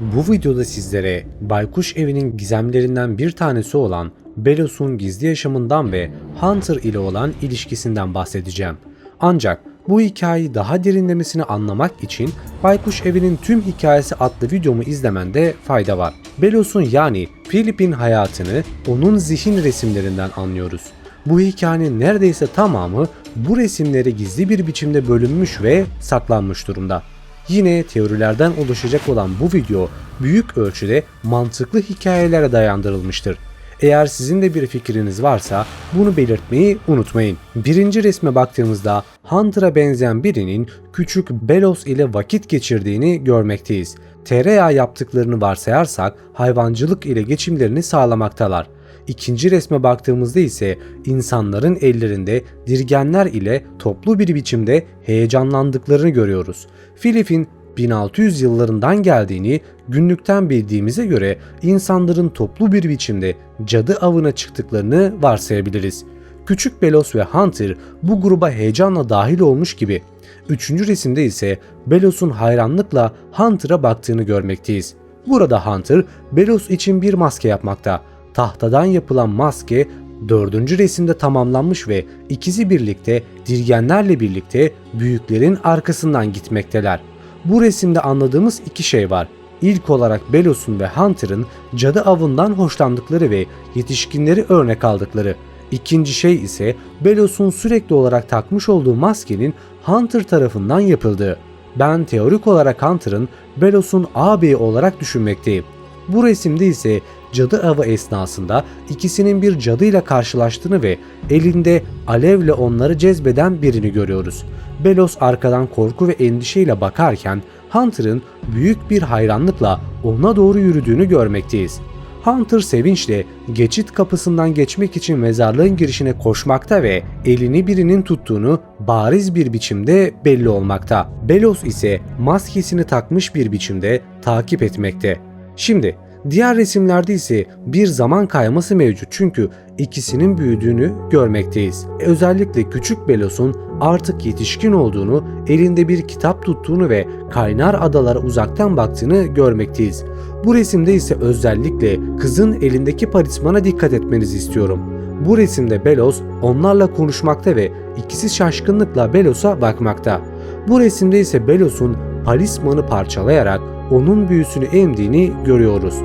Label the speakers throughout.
Speaker 1: Bu videoda sizlere Baykuş Evi'nin gizemlerinden bir tanesi olan Belos'un gizli yaşamından ve Hunter ile olan ilişkisinden bahsedeceğim. Ancak bu hikayeyi daha derinlemesine anlamak için Baykuş Evi'nin tüm hikayesi adlı videomu izlemende fayda var. Belos'un yani Philip'in hayatını onun zihin resimlerinden anlıyoruz. Bu hikayenin neredeyse tamamı bu resimlere gizli bir biçimde bölünmüş ve saklanmış durumda. Yine teorilerden oluşacak olan bu video büyük ölçüde mantıklı hikayelere dayandırılmıştır. Eğer sizin de bir fikriniz varsa bunu belirtmeyi unutmayın. Birinci resme baktığımızda Hunter'a benzeyen birinin küçük Belos ile vakit geçirdiğini görmekteyiz. Tereyağı yaptıklarını varsayarsak hayvancılık ile geçimlerini sağlamaktalar. İkinci resme baktığımızda ise insanların ellerinde dirgenler ile toplu bir biçimde heyecanlandıklarını görüyoruz. Philip'in 1600 yıllarından geldiğini günlükten bildiğimize göre insanların toplu bir biçimde cadı avına çıktıklarını varsayabiliriz. Küçük Belos ve Hunter bu gruba heyecanla dahil olmuş gibi. Üçüncü resimde ise Belos'un hayranlıkla Hunter'a baktığını görmekteyiz. Burada Hunter, Belos için bir maske yapmakta. Tahtadan yapılan maske 4. resimde tamamlanmış ve ikisi birlikte dirgenlerle birlikte büyüklerin arkasından gitmekteler. Bu resimde anladığımız iki şey var. İlk olarak Belos'un ve Hunter'ın cadı avından hoşlandıkları ve yetişkinleri örnek aldıkları. İkinci şey ise Belos'un sürekli olarak takmış olduğu maskenin Hunter tarafından yapıldığı. Ben teorik olarak Hunter'ın Belos'un ağabeyi olarak düşünmekteyim. Bu resimde ise cadı avı esnasında ikisinin bir cadıyla karşılaştığını ve elinde alevle onları cezbeden birini görüyoruz. Belos arkadan korku ve endişeyle bakarken Hunter'ın büyük bir hayranlıkla ona doğru yürüdüğünü görmekteyiz. Hunter sevinçle geçit kapısından geçmek için mezarlığın girişine koşmakta ve elini birinin tuttuğunu bariz bir biçimde belli olmakta. Belos ise maskesini takmış bir biçimde takip etmekte. Şimdi diğer resimlerde ise bir zaman kayması mevcut çünkü ikisinin büyüdüğünü görmekteyiz. Özellikle küçük Belos'un artık yetişkin olduğunu, elinde bir kitap tuttuğunu ve Kaynar Adalara uzaktan baktığını görmekteyiz. Bu resimde ise özellikle kızın elindeki palismana dikkat etmenizi istiyorum. Bu resimde Belos onlarla konuşmakta ve ikisi şaşkınlıkla Belos'a bakmakta. Bu resimde ise Belos'un palismanı parçalayarak onun büyüsünü emdiğini görüyoruz.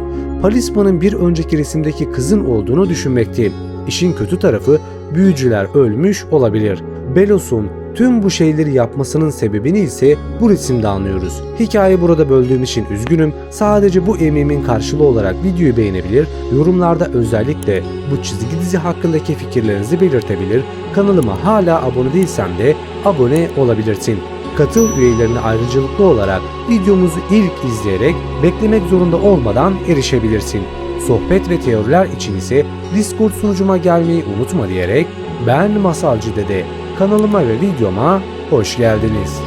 Speaker 1: Palismanın bir önceki resimdeki kızın olduğunu düşünmekteyim. İşin kötü tarafı büyücüler ölmüş olabilir. Belos'un tüm bu şeyleri yapmasının sebebini ise bu resimde anlıyoruz. Hikayeyi burada böldüğüm için üzgünüm. Sadece bu emeğimin karşılığı olarak videoyu beğenebilir, yorumlarda özellikle bu çizgi dizi hakkındaki fikirlerinizi belirtebilir, kanalıma hala abone değilsen de abone olabilirsin. Katıl üyelerine ayrıcalıklı olarak videomuzu ilk izleyerek beklemek zorunda olmadan erişebilirsin. Sohbet ve teoriler için ise Discord sunucuma gelmeyi unutma diyerek ben Masalcı Dede, kanalıma ve videoma hoş geldiniz.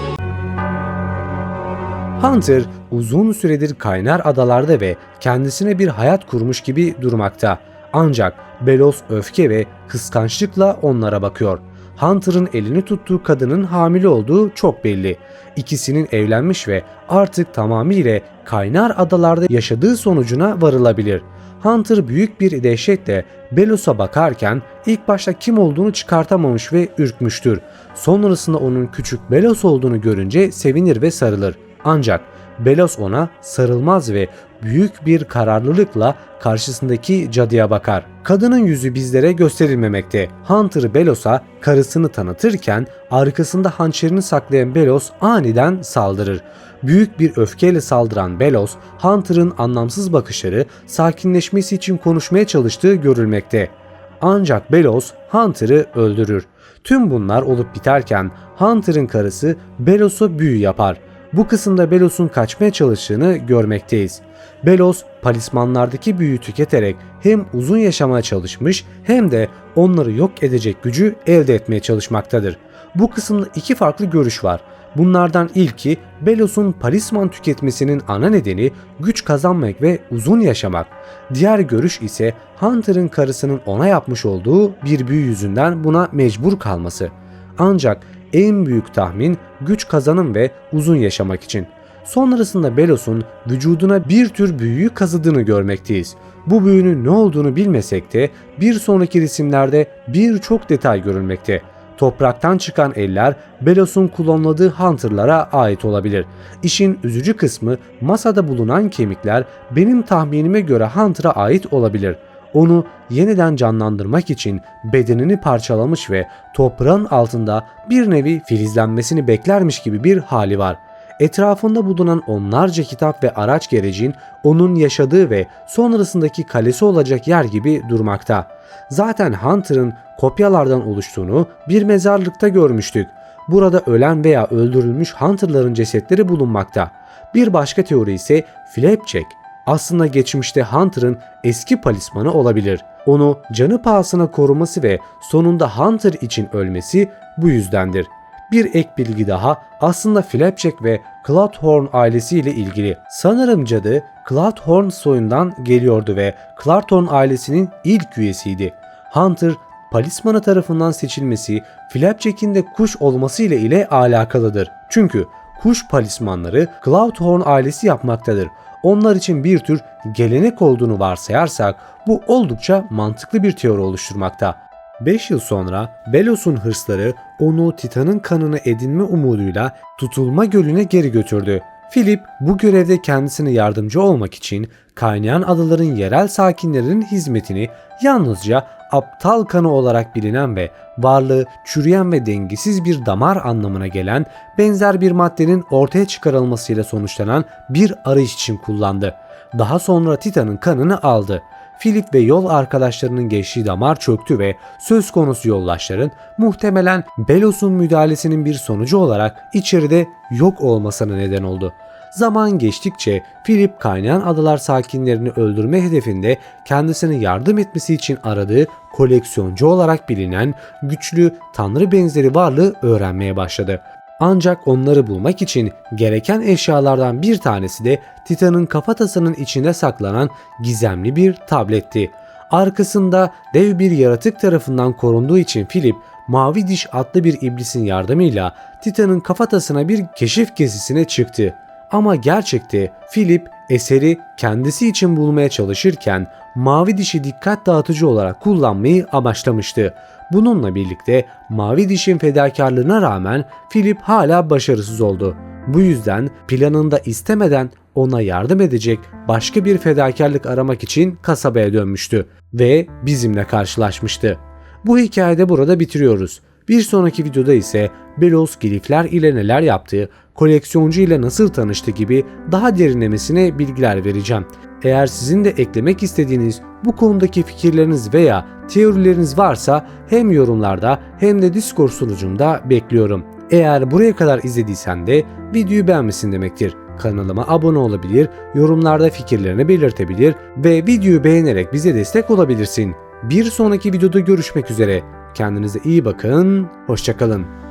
Speaker 1: Hunter uzun süredir Kaynar Adalarda ve kendisine bir hayat kurmuş gibi durmakta. Ancak Belos öfke ve kıskançlıkla onlara bakıyor. Hunter'ın elini tuttuğu kadının hamile olduğu çok belli. İkisinin evlenmiş ve artık tamamıyla Kaynar Adalarda yaşadığı sonucuna varılabilir. Hunter büyük bir dehşetle Belos'a bakarken ilk başta kim olduğunu çıkartamamış ve ürkmüştür. Sonrasında onun küçük Belos olduğunu görünce sevinir ve sarılır. Ancak Belos ona sarılmaz ve büyük bir kararlılıkla karşısındaki cadıya bakar. Kadının yüzü bizlere gösterilmemekte. Hunter Belos'a karısını tanıtırken arkasında hançerini saklayan Belos aniden saldırır. Büyük bir öfkeyle saldıran Belos, Hunter'ın anlamsız bakışları sakinleşmesi için konuşmaya çalıştığı görülmekte. Ancak Belos Hunter'ı öldürür. Tüm bunlar olup biterken Hunter'ın karısı Belos'a büyü yapar. Bu kısımda Belos'un kaçmaya çalıştığını görmekteyiz. Belos palismanlardaki büyüyü tüketerek hem uzun yaşamaya çalışmış hem de onları yok edecek gücü elde etmeye çalışmaktadır. Bu kısımda iki farklı görüş var. Bunlardan ilki Belos'un palisman tüketmesinin ana nedeni güç kazanmak ve uzun yaşamak. Diğer görüş ise Hunter'ın karısının ona yapmış olduğu bir büyü yüzünden buna mecbur kalması. Ancak en büyük tahmin güç kazanım ve uzun yaşamak için. Sonrasında Belos'un vücuduna bir tür büyüyü kazıdığını görmekteyiz. Bu büyünün ne olduğunu bilmesek de bir sonraki resimlerde birçok detay görülmekte. Topraktan çıkan eller Belos'un klonladığı Hunter'lara ait olabilir. İşin üzücü kısmı masada bulunan kemikler benim tahminime göre Hunter'a ait olabilir. Onu yeniden canlandırmak için bedenini parçalamış ve toprağın altında bir nevi filizlenmesini beklermiş gibi bir hali var. Etrafında bulunan onlarca kitap ve araç gerecin onun yaşadığı ve sonrasındaki kalesi olacak yer gibi durmakta. Zaten Hunter'ın kopyalardan oluştuğunu bir mezarlıkta görmüştük. Burada ölen veya öldürülmüş Hunter'ların cesetleri bulunmakta. Bir başka teori ise Flapjack aslında geçmişte Hunter'ın eski palismanı olabilir. Onu canı pahasına koruması ve sonunda Hunter için ölmesi bu yüzdendir. Bir ek bilgi daha aslında Flapjack ve Cloudhorn ailesiyle ilgili. Sanırım cadı Cloudhorn soyundan geliyordu ve Cloudhorn ailesinin ilk üyesiydi. Hunter, palismanı tarafından seçilmesi Flapjack'in de kuş olması ile alakalıdır. Çünkü kuş palismanları Cloudhorn ailesi yapmaktadır. Onlar için bir tür gelenek olduğunu varsayarsak bu oldukça mantıklı bir teori oluşturmakta. 5 yıl sonra Belos'un hırsları onu Titan'ın kanını edinme umuduyla Tutulma Gölü'ne geri götürdü. Philip bu görevde kendisine yardımcı olmak için kaynayan adaların yerel sakinlerinin hizmetini yalnızca aptal kanı olarak bilinen ve varlığı çürüyen ve dengesiz bir damar anlamına gelen benzer bir maddenin ortaya çıkarılmasıyla sonuçlanan bir arayış için kullandı. Daha sonra Titan'ın kanını aldı. Philip ve yol arkadaşlarının geçtiği damar çöktü ve söz konusu yoldaşların muhtemelen Belos'un müdahalesinin bir sonucu olarak içeride yok olmasına neden oldu. Zaman geçtikçe Philip kaynayan adalar sakinlerini öldürme hedefinde kendisine yardım etmesi için aradığı koleksiyoncu olarak bilinen güçlü tanrı benzeri varlığı öğrenmeye başladı. Ancak onları bulmak için gereken eşyalardan bir tanesi de Titan'ın kafatasının içinde saklanan gizemli bir tabletti. Arkasında dev bir yaratık tarafından korunduğu için Philip, Mavi Diş adlı bir iblisin yardımıyla Titan'ın kafatasına bir keşif gezisine çıktı. Ama gerçekte Philip eseri kendisi için bulmaya çalışırken Mavi Diş'i dikkat dağıtıcı olarak kullanmayı amaçlamıştı. Bununla birlikte Mavi Diş'in fedakarlığına rağmen Philip hala başarısız oldu. Bu yüzden planında istemeden ona yardım edecek başka bir fedakarlık aramak için kasabaya dönmüştü ve bizimle karşılaşmıştı. Bu hikayede burada bitiriyoruz. Bir sonraki videoda ise Belos glifler ile neler yaptığı, koleksiyoncu ile nasıl tanıştı gibi daha derinlemesine bilgiler vereceğim. Eğer sizin de eklemek istediğiniz bu konudaki fikirleriniz veya teorileriniz varsa hem yorumlarda hem de Discord sunucumda bekliyorum. Eğer buraya kadar izlediysen de videoyu beğenmişsin demektir. Kanalıma abone olabilir, yorumlarda fikirlerini belirtebilir ve videoyu beğenerek bize destek olabilirsin. Bir sonraki videoda görüşmek üzere. Kendinize iyi bakın, hoşça kalın.